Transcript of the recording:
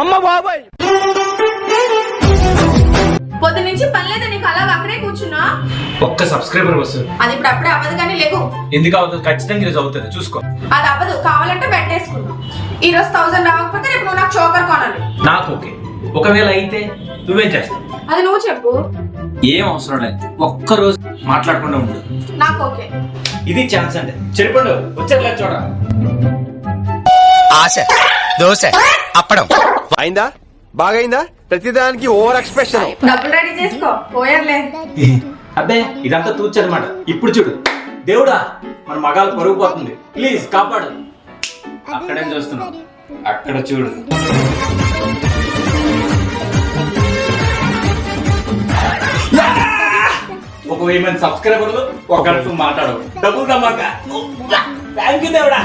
అమ్మ బాబాయ్ పొద్దు నుంచి పని లేదా నీకు అలాగ అక్కడే కూర్చున్నా? ఒక్క సబ్స్క్రైబర్ వస్తుంది. అది ఇప్పుడు అప్పుడే అవ్వదు కానీ లేకు. ఎందుకు అవుతుంది? ఖచ్చితంగా ఈరోజు అవుతుంది, చూసుకో. అది అవ్వదు, కావాలంటే పెట్టేసుకున్నా. ఈ రోజు 1000 రాకపోతే రేపు నువ్వు నాకు చోకర్ కొనాలి. నాకు ఓకే, ఒకవేళ అయితే నువ్వేం చేస్తావు? అది నువ్వు చెప్పు. ఏం అవసరం లేదు, ఒక్కరోజు మాట్లాడకుండా ఉండు. నాకు ఓకే. ఇది ఛాన్స్ అంటే చెడిపండు వచ్చేది చూడ. ఆశ దోశ అప్పడం అయిందా? బాగైందా? ప్రతిదానికి ఓవర్ ఎక్స్ప్రెషన్. డబ్బులు రెడీ చేసుకో, పోయారులే. అబ్బే ఇదంతా తూచనమాట. ఇప్పుడు చూడు, దేవుడా మన మగాలు పరుగు పోతుంది, ప్లీజ్ కాపాడు. అక్కడేం చూస్తున్నావు? అక్కడ చూడు. ఒక 1000 మంది సబ్స్క్రైబర్లు ఒక గంట మాట్లాడవు, డబ్బులు కమ్మాక. థ్యాంక్ యూ దేవుడా.